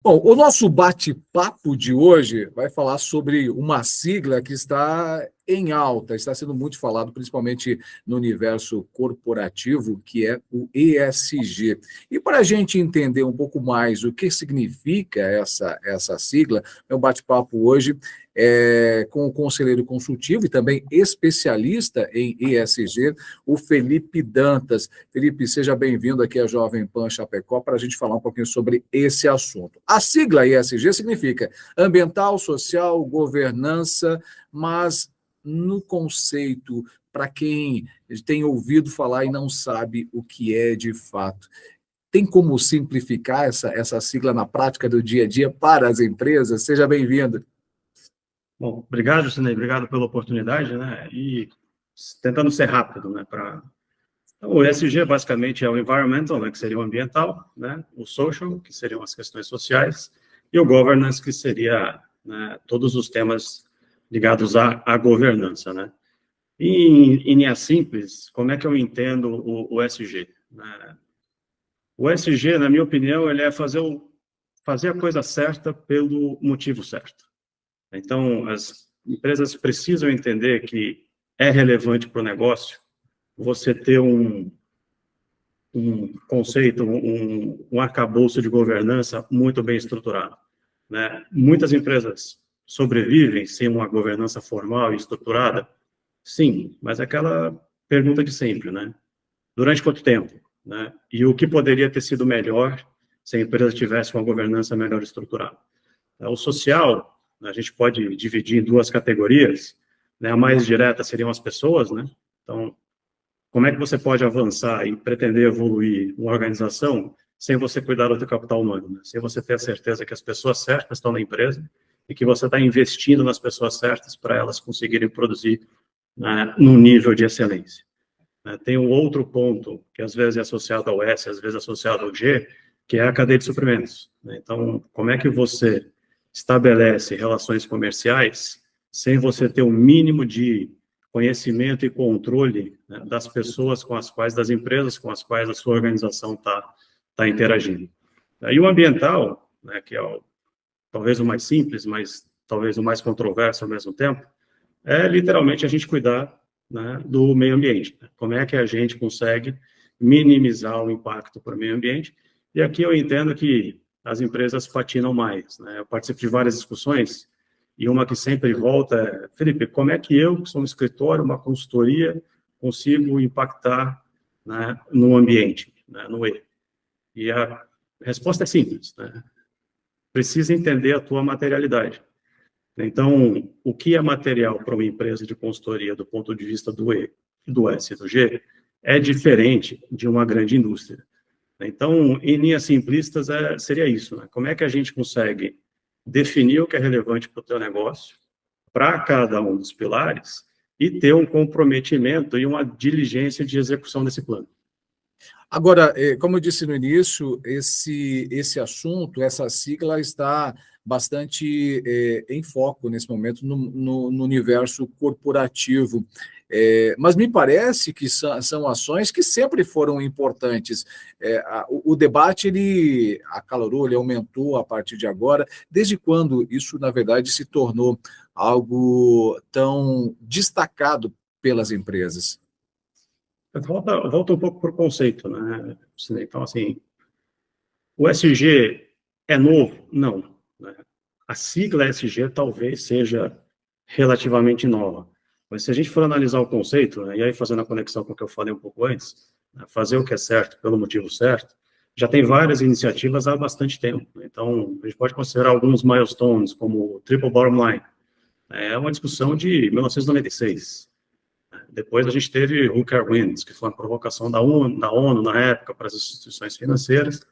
Bom, o nosso bate-papo de hoje vai falar sobre uma sigla que está em alta, está sendo muito falado, principalmente no universo corporativo, que é o ESG. E para a gente entender um pouco mais o que significa essa sigla, meu bate-papo hoje é com o conselheiro consultivo e também especialista em ESG, o Felipe Dantas. Felipe, seja bem-vindo aqui à Jovem Pan Chapecó para a gente falar um pouquinho sobre esse assunto. A sigla ESG significa ambiental, social, governança, mas no conceito, para quem tem ouvido falar e não sabe o que é de fato. Tem como simplificar essa sigla na prática do dia a dia para as empresas? Seja bem-vindo. Bom, obrigado, Sinei, obrigado pela oportunidade, né? E tentando ser rápido, né? Então, o ESG basicamente é o environmental, né? Que seria o ambiental, né? O social, que seriam as questões sociais, e o governance, que seria, né, todos os temas ligados à governança, né? E em linhas simples, como é que eu entendo o ESG? Né? O ESG, na minha opinião, ele é fazer a coisa certa pelo motivo certo. Então, as empresas precisam entender que é relevante para o negócio você ter um conceito, um arcabouço de governança muito bem estruturado, né? Muitas empresas sobrevivem sem uma governança formal e estruturada? Sim, mas é aquela pergunta de sempre, né? Durante quanto tempo, né? E o que poderia ter sido melhor se a empresa tivesse uma governança melhor estruturada? O social, a gente pode dividir em duas categorias, né? A mais direta seriam as pessoas, né? Então, como é que você pode avançar e pretender evoluir uma organização sem você cuidar do seu capital humano, né? Sem você ter a certeza que as pessoas certas estão na empresa e que você está investindo nas pessoas certas para elas conseguirem produzir, né, num nível de excelência. Tem um outro ponto, que às vezes é associado ao S, às vezes é associado ao G, que é a cadeia de suprimentos, né? Então, como é que você estabelece relações comerciais sem você ter o mínimo de conhecimento e controle, né, das pessoas com as quais, das empresas com as quais a sua organização tá interagindo. E o ambiental, né, que é talvez o mais simples, mas talvez o mais controverso ao mesmo tempo, é literalmente a gente cuidar, né, do meio ambiente. Né? Como é que a gente consegue minimizar o impacto para o meio ambiente? E aqui eu entendo que as empresas patinam mais. Né? Eu participo de várias discussões e uma que sempre volta é: Felipe, como é que eu, que sou um escritório, uma consultoria, consigo impactar, né, no ambiente, né, no E? E a resposta é simples, né? Precisa entender a tua materialidade. Então, o que é material para uma empresa de consultoria do ponto de vista do E, do S e do G é diferente de uma grande indústria. Então, em linhas simplistas, seria isso, né? Como é que a gente consegue definir o que é relevante para o teu negócio, para cada um dos pilares, e ter um comprometimento e uma diligência de execução desse plano. Agora, como eu disse no início, esse assunto, essa sigla está bastante em foco nesse momento no universo corporativo. Mas me parece que são ações que sempre foram importantes. O debate ele acalorou, ele aumentou a partir de agora. Desde quando isso, na verdade, se tornou algo tão destacado pelas empresas? Volta um pouco para o conceito, né? Então, assim, o SG é novo? Não, né? A sigla SG talvez seja relativamente nova, mas se a gente for analisar o conceito, né, e aí fazendo a conexão com o que eu falei um pouco antes, né, fazer o que é certo pelo motivo certo, já tem várias iniciativas há bastante tempo. Né? Então, a gente pode considerar alguns milestones, como o Triple Bottom Line. É uma discussão de 1996. Depois a gente teve Who Care Wins, que foi uma provocação da ONU na época para as instituições financeiras,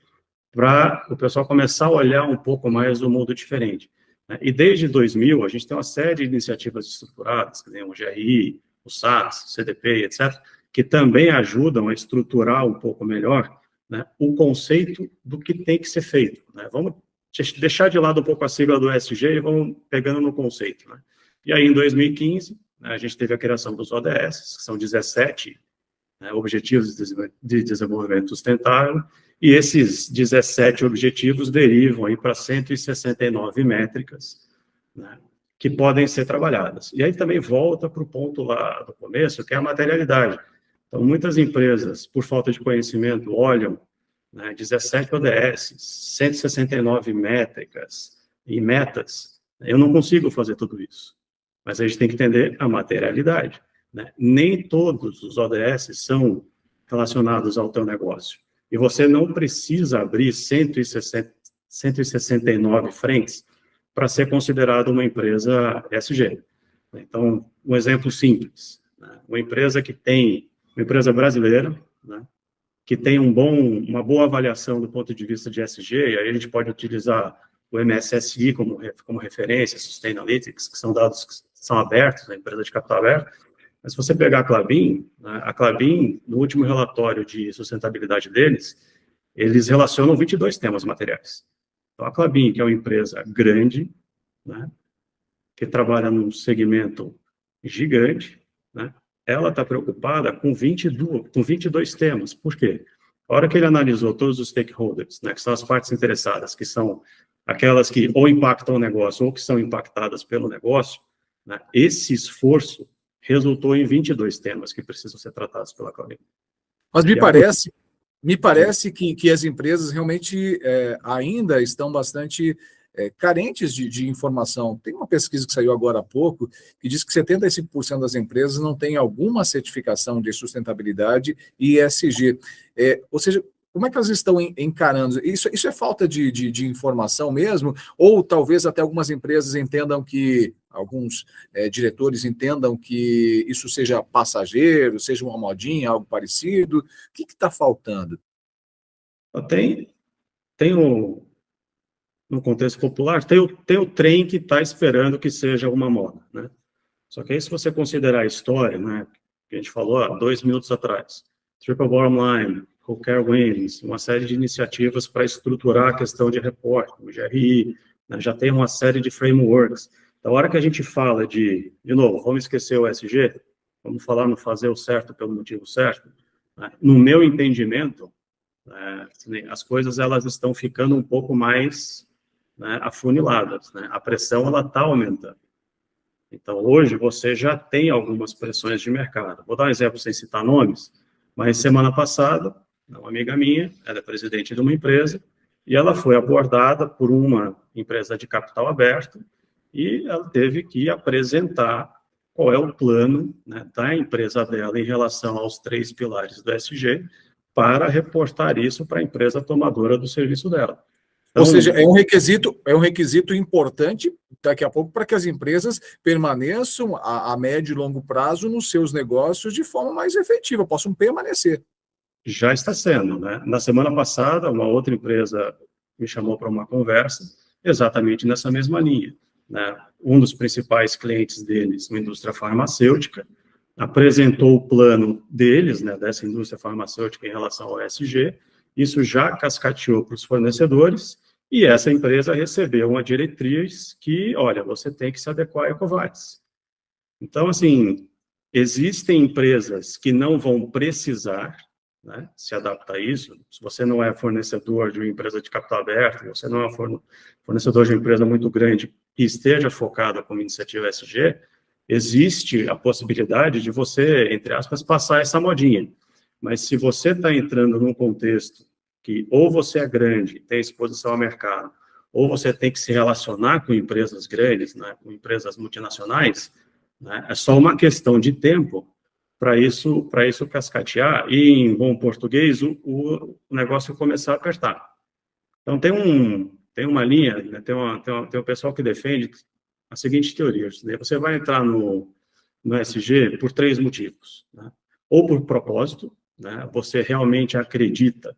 para o pessoal começar a olhar um pouco mais o mundo diferente. Né? E desde 2000, a gente tem uma série de iniciativas estruturadas, que nem o GRI, o SAS, o CDP, etc., que também ajudam a estruturar um pouco melhor, né, o conceito do que tem que ser feito. Né? Vamos deixar de lado um pouco a sigla do ESG e vamos pegando no conceito. Né? E aí, em 2015, né, a gente teve a criação dos ODS, que são 17, né, Objetivos de Desenvolvimento Sustentável, E esses 17 objetivos derivam aí para 169 métricas, né, que podem ser trabalhadas. E aí também volta para o ponto lá do começo, que é a materialidade. Então, muitas empresas, por falta de conhecimento, olham, né, 17 ODS, 169 métricas e metas. Eu não consigo fazer tudo isso. Mas a gente tem que entender a materialidade, né? Nem todos os ODS são relacionados ao teu negócio. E você não precisa abrir 169 frentes para ser considerado uma empresa ESG. Então, um exemplo simples, né? Uma empresa brasileira, né, que tem uma boa avaliação do ponto de vista de ESG, e aí a gente pode utilizar o MSSI como referência, Sustainalytics, que são dados que são abertos, a empresa de capital aberto. Mas se você pegar né, a Klabin, no último relatório de sustentabilidade deles, eles relacionam 22 temas materiais. Então, a Klabin, que é uma empresa grande, né, que trabalha num segmento gigante, né, ela está preocupada com 22 temas. Por quê? A hora que ele analisou todos os stakeholders, né, que são as partes interessadas, que são aquelas que ou impactam o negócio ou que são impactadas pelo negócio, né, esse esforço resultou em 22 temas que precisam ser tratados pela Klabin. Mas me parece que as empresas realmente ainda estão bastante carentes de informação. Tem uma pesquisa que saiu agora há pouco que diz que 75% das empresas não têm alguma certificação de sustentabilidade e ESG. Ou seja, como é que elas estão encarando? Isso é falta de informação mesmo? Ou talvez até algumas empresas entendam que, alguns diretores entendam que isso seja passageiro, seja uma modinha, algo parecido? O que está faltando? No contexto popular, tem o trem que está esperando que seja uma moda, né? Só que aí, se você considerar a história, né, que a gente falou há 2 minutos atrás, Triple Bottom Line, Who Care Wins, uma série de iniciativas para estruturar a questão de reporte, o GRI, né, já tem uma série de frameworks. Da hora que a gente fala de novo, vamos esquecer o ESG, vamos falar no fazer o certo pelo motivo certo, né, no meu entendimento, as coisas elas estão ficando um pouco mais, né, afuniladas, né? A pressão ela está aumentando. Então, hoje, você já tem algumas pressões de mercado. Vou dar um exemplo sem citar nomes, mas semana passada, uma amiga minha, ela é presidente de uma empresa, e ela foi abordada por uma empresa de capital aberto, e ela teve que apresentar qual é o plano, né, da empresa dela em relação aos 3 pilares do ESG, para reportar isso para a empresa tomadora do serviço dela. Ou seja, é um requisito importante daqui a pouco para que as empresas permaneçam a médio e longo prazo nos seus negócios de forma mais efetiva, possam permanecer. Já está sendo, né? Na semana passada, uma outra empresa me chamou para uma conversa exatamente nessa mesma linha, né? Um dos principais clientes deles, uma indústria farmacêutica, apresentou o plano deles, né, dessa indústria farmacêutica em relação ao ESG, isso já cascateou para os fornecedores, e essa empresa recebeu uma diretriz que, olha, você tem que se adequar a EcoVadis. Então, assim, existem empresas que não vão precisar, né, se adaptar a isso. Se você não é fornecedor de uma empresa de capital aberto, você não é fornecedor de uma empresa muito grande que esteja focada como iniciativa ESG, existe a possibilidade de você, entre aspas, passar essa modinha. Mas se você está entrando num contexto que ou você é grande, tem exposição ao mercado, ou você tem que se relacionar com empresas grandes, né, com empresas multinacionais, né, é só uma questão de tempo para isso cascatear e, em bom português, o negócio começar a apertar. Então, tem uma linha, né, tem um pessoal que defende a seguinte teoria: né, você vai entrar no ESG por 3 motivos, né? Ou por propósito, né, você realmente acredita,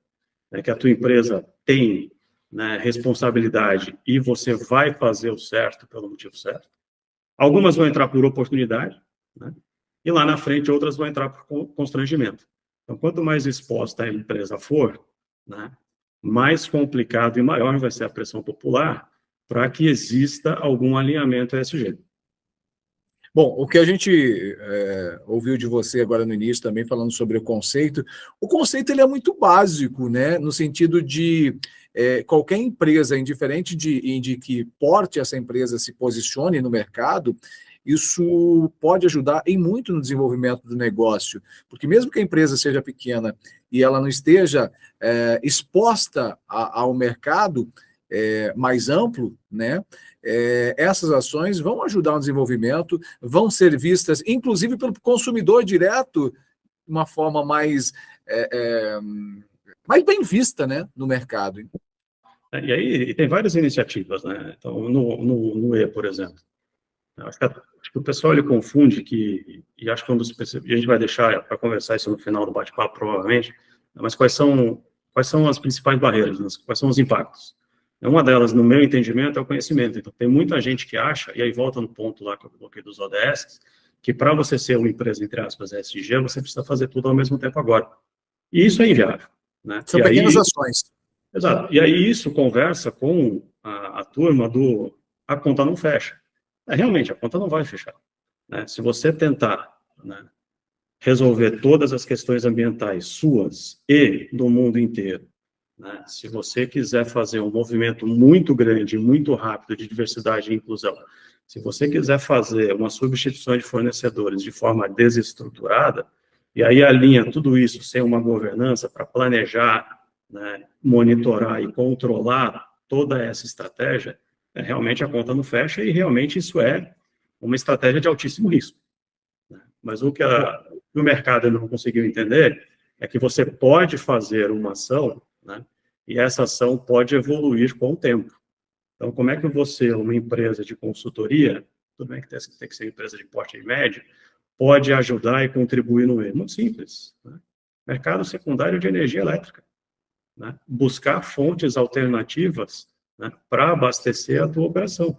né, que a tua empresa tem, né, responsabilidade e você vai fazer o certo pelo motivo certo. Algumas vão entrar por oportunidade, né, e lá na frente outras vão entrar por constrangimento. Então, quanto mais exposta a empresa for, né, mais complicado e maior vai ser a pressão popular para que exista algum alinhamento ESG. Bom, o que a gente ouviu de você agora no início também falando sobre o conceito ele é muito básico, né? No sentido de qualquer empresa, indiferente de que porte essa empresa se posicione no mercado, isso pode ajudar em muito no desenvolvimento do negócio, porque mesmo que a empresa seja pequena e ela não esteja exposta ao mercado mais amplo, né? Essas ações vão ajudar no desenvolvimento, vão ser vistas, inclusive, pelo consumidor direto, de uma forma mais bem vista, né, no mercado. E aí tem várias iniciativas, né? Então, no E, por exemplo, acho que o pessoal ele confunde e acho que e a gente vai deixar para conversar isso no final do bate-papo, provavelmente, mas quais são as principais barreiras, né? Quais são os impactos? Uma delas, no meu entendimento, é o conhecimento. Então, tem muita gente que acha, e aí volta no ponto lá que eu coloquei dos ODS, que para você ser uma empresa, entre aspas, ESG, você precisa fazer tudo ao mesmo tempo agora. E isso é inviável, né? São pequenas ações. Exato. E aí isso conversa com a turma a conta não fecha. Realmente, a conta não vai fechar, né? Se você tentar, né, resolver todas as questões ambientais suas e do mundo inteiro, né? Se você quiser fazer um movimento muito grande, muito rápido de diversidade e inclusão, se você quiser fazer uma substituição de fornecedores de forma desestruturada, e aí alinha tudo isso sem uma governança para planejar, né, monitorar e controlar toda essa estratégia, realmente a conta não fecha e realmente isso é uma estratégia de altíssimo risco, né? Mas o que o mercado ainda não conseguiu entender é que você pode fazer uma ação, né, e essa ação pode evoluir com o tempo. Então, como é que você, uma empresa de consultoria, tudo bem que tem que ser empresa de porte médio, pode ajudar e contribuir no meio? Muito simples, né? Mercado secundário de energia elétrica, né? Buscar fontes alternativas, né, para abastecer a tua operação.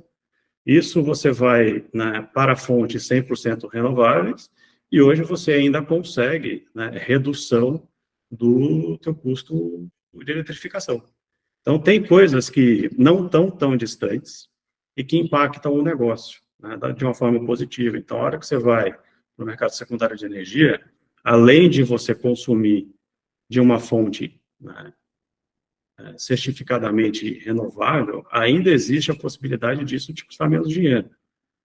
Isso você vai, né, para fontes 100% renováveis e hoje você ainda consegue, né, redução do teu custo de eletrificação. Então, tem coisas que não estão tão distantes e que impactam o negócio, né, de uma forma positiva. Então, a hora que você vai no mercado secundário de energia, além de você consumir de uma fonte, né, certificadamente renovável, ainda existe a possibilidade disso te custar menos dinheiro.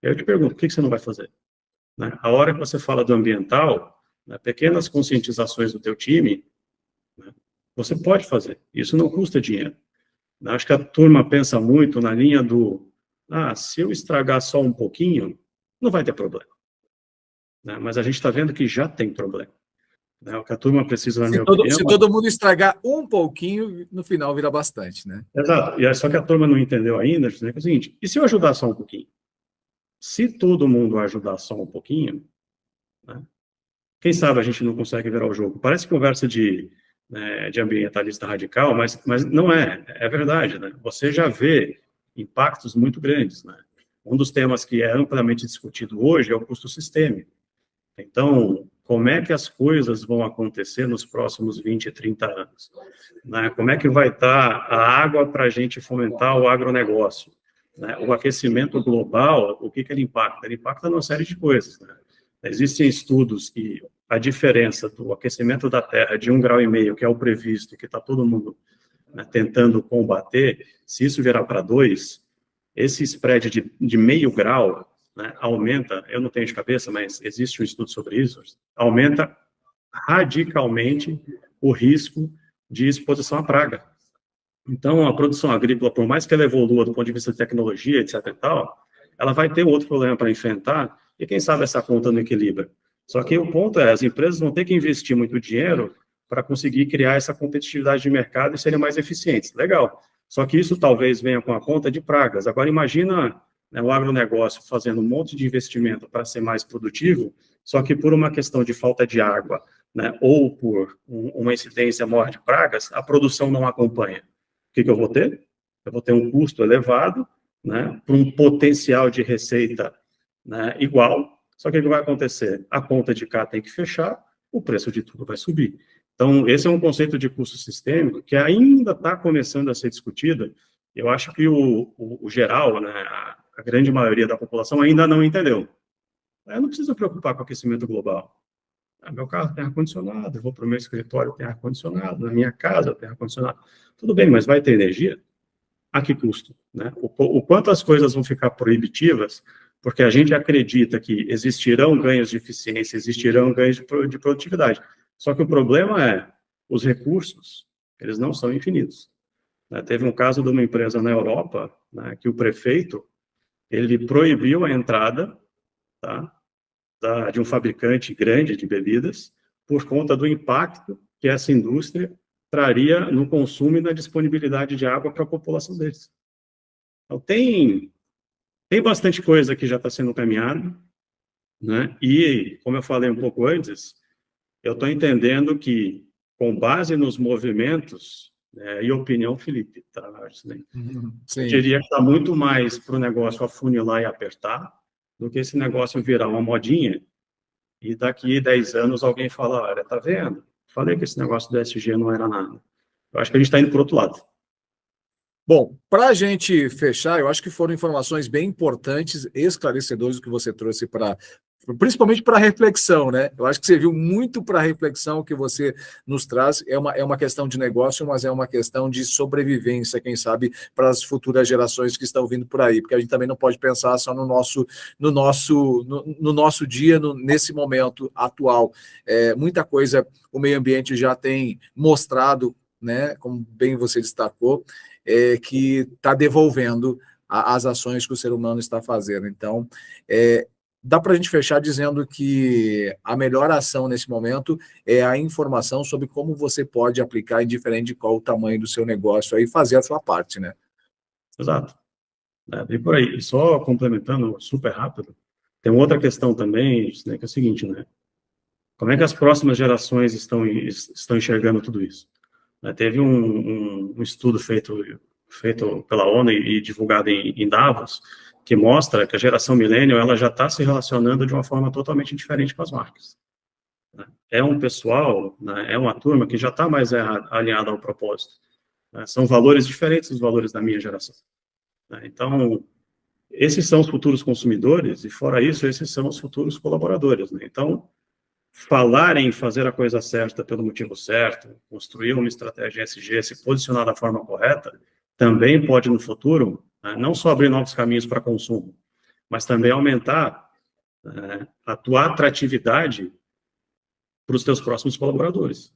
E aí eu te pergunto, por que você não vai fazer? Né? A hora que você fala do ambiental, né, pequenas conscientizações do teu time, né, você pode fazer. Isso não custa dinheiro. Acho que a turma pensa muito na linha se eu estragar só um pouquinho, não vai ter problema, né? Mas a gente está vendo que já tem problema, né? O que a turma precisa, na minha opinião... Se todo mundo estragar um pouquinho, no final vira bastante, né? Exato. E só que a turma não entendeu ainda, que é o seguinte, e se eu ajudar só um pouquinho? Se todo mundo ajudar só um pouquinho, né, quem sabe a gente não consegue virar o jogo. Parece conversa de ambientalista radical, mas não é verdade, né? Você já vê impactos muito grandes, né? Um dos temas que é amplamente discutido hoje é o custo sistêmico. Então, como é que as coisas vão acontecer nos próximos 20, 30 anos? Né? Como é que vai estar a água para a gente fomentar o agronegócio? Né? O aquecimento global, o que ele impacta? Ele impacta numa série de coisas, né? Existem estudos que a diferença do aquecimento da Terra de 1,5 graus, que é o previsto, que está todo mundo, né, tentando combater, se isso virar para 2, esse spread de meio grau, né, aumenta, eu não tenho de cabeça, mas existe um estudo sobre isso, aumenta radicalmente o risco de exposição à praga. Então, a produção agrícola, por mais que ela evolua do ponto de vista de tecnologia, etc. e tal, ela vai ter outro problema para enfrentar, e quem sabe essa conta não equilibra. Só que o ponto é, as empresas vão ter que investir muito dinheiro para conseguir criar essa competitividade de mercado e serem mais eficientes. Legal. Só que isso talvez venha com a conta de pragas. Agora, imagina, né, o agronegócio fazendo um monte de investimento para ser mais produtivo, só que por uma questão de falta de água, né, ou por uma incidência maior de pragas, a produção não acompanha. O que eu vou ter? Eu vou ter um custo elevado, né, para um potencial de receita, né, igual, só que o que vai acontecer? A conta de cá tem que fechar, o preço de tudo vai subir. Então, esse é um conceito de custo sistêmico que ainda está começando a ser discutido. Eu acho que o geral, né, a grande maioria da população ainda não entendeu. Eu não preciso me preocupar com aquecimento global. Meu carro tem ar-condicionado, eu vou para o meu escritório, tem ar-condicionado, na minha casa tem ar-condicionado. Tudo bem, mas vai ter energia? A que custo? Né? O quanto as coisas vão ficar proibitivas, porque a gente acredita que existirão ganhos de eficiência, existirão ganhos de produtividade. Só que o problema é, os recursos, eles não são infinitos. Teve um caso de uma empresa na Europa, né, que o prefeito, ele proibiu a entrada, tá, de um fabricante grande de bebidas, por conta do impacto que essa indústria traria no consumo e na disponibilidade de água para a população deles. Então, tem bastante coisa que já está sendo caminhada, né? E, como eu falei um pouco antes, eu estou entendendo que, com base nos movimentos, e opinião, Felipe, tá? Eu diria que está muito mais para o negócio afunilar e apertar, do que esse negócio virar uma modinha, e daqui 10 anos alguém fala, olha, tá vendo? Falei que esse negócio do ESG não era nada. Eu acho que a gente está indo para o outro lado. Bom, para a gente fechar, eu acho que foram informações bem importantes, esclarecedoras que você trouxe principalmente para reflexão, né? Eu acho que você viu muito para reflexão que você nos traz. É uma questão de negócio, mas é uma questão de sobrevivência, quem sabe, para as futuras gerações que estão vindo por aí, porque a gente também não pode pensar só no nosso dia, nesse momento atual. Muita coisa o meio ambiente já tem mostrado, né? Como bem você destacou, que está devolvendo as ações que o ser humano está fazendo. Então, dá para a gente fechar dizendo que a melhor ação nesse momento é a informação sobre como você pode aplicar, indiferente de qual o tamanho do seu negócio, e fazer a sua parte, né? Exato. E por aí, só complementando super rápido, tem uma outra questão também, né, que é o seguinte, né? Como é que as próximas gerações estão enxergando tudo isso? Teve um estudo feito pela ONU e divulgado em Davos, que mostra que a geração millennial ela já está se relacionando de uma forma totalmente diferente com as marcas. É um pessoal, né, é uma turma que já está mais alinhada ao propósito. São valores diferentes dos valores da minha geração. Então, esses são os futuros consumidores e, fora isso, esses são os futuros colaboradores. Então, falar em fazer a coisa certa pelo motivo certo, construir uma estratégia ESG, se posicionar da forma correta, também pode, no futuro, não só abrir novos caminhos para consumo, mas também aumentar a tua atratividade para os teus próximos colaboradores.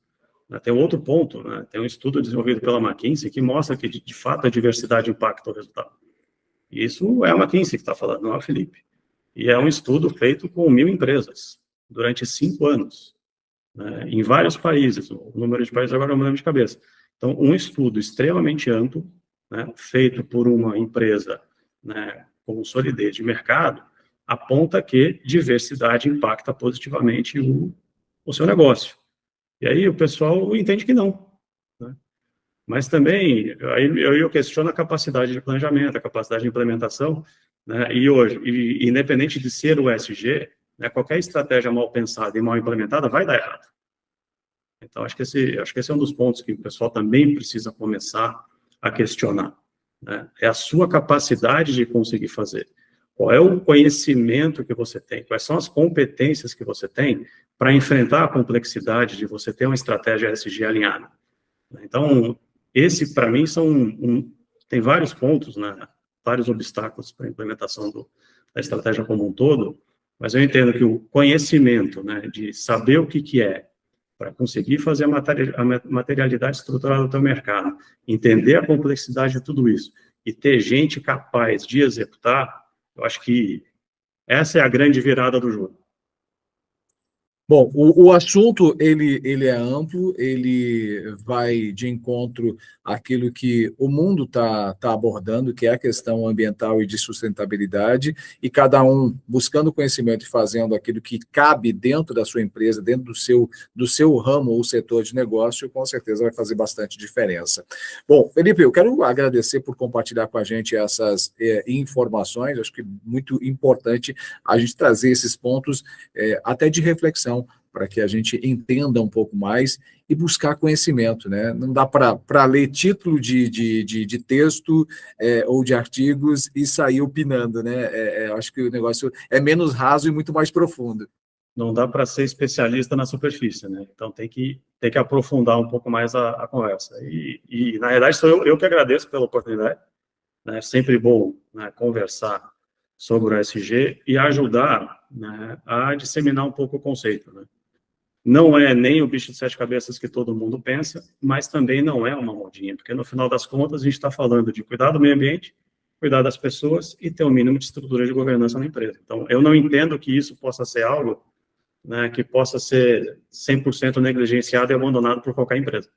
Tem um outro ponto, tem um estudo desenvolvido pela McKinsey que mostra que, de fato, a diversidade impacta o resultado. E isso é a McKinsey que está falando, não é o Felipe. E é um estudo feito com 1.000 empresas, durante 5 anos, em vários países. O número de países agora eu não lembro de cabeça. Então, um estudo extremamente amplo, feito por uma empresa com solidez de mercado, aponta que diversidade impacta positivamente o seu negócio. E aí o pessoal entende que não. Mas também, aí eu questiono a capacidade de planejamento, a capacidade de implementação, e hoje, independente de ser o ESG, qualquer estratégia mal pensada e mal implementada vai dar errado. Então, acho que esse é um dos pontos que o pessoal também precisa começar a questionar. É a sua capacidade de conseguir fazer. Qual é o conhecimento que você tem? Quais são as competências que você tem para enfrentar a complexidade de você ter uma estratégia ESG alinhada? Então, esse, para mim, tem vários pontos, vários obstáculos para a implementação da estratégia como um todo, mas eu entendo que o conhecimento, de saber o que é, para conseguir fazer a materialidade estruturada do teu mercado, entender a complexidade de tudo isso e ter gente capaz de executar, eu acho que essa é a grande virada do jogo. Bom, o assunto ele é amplo, ele vai de encontro àquilo que o mundo tá abordando, que é a questão ambiental e de sustentabilidade, e cada um buscando conhecimento e fazendo aquilo que cabe dentro da sua empresa, dentro do seu ramo ou setor de negócio, com certeza vai fazer bastante diferença. Bom, Felipe, eu quero agradecer por compartilhar com a gente essas informações, acho que muito importante a gente trazer esses pontos até de reflexão para que a gente entenda um pouco mais e buscar conhecimento, né? Não dá para ler título de texto ou de artigos e sair opinando, né? Acho que o negócio é menos raso e muito mais profundo. Não dá para ser especialista na superfície, né? Então tem que aprofundar um pouco mais a conversa. E na verdade, sou eu que agradeço pela oportunidade. É sempre bom, né, conversar sobre o ESG e ajudar, né, a disseminar um pouco o conceito, né? Não é nem o bicho de sete cabeças que todo mundo pensa, mas também não é uma modinha, porque no final das contas a gente está falando de cuidar do meio ambiente, cuidar das pessoas e ter um mínimo de estrutura de governança na empresa. Então, eu não entendo que isso possa ser algo, né, que possa ser 100% negligenciado e abandonado por qualquer empresa.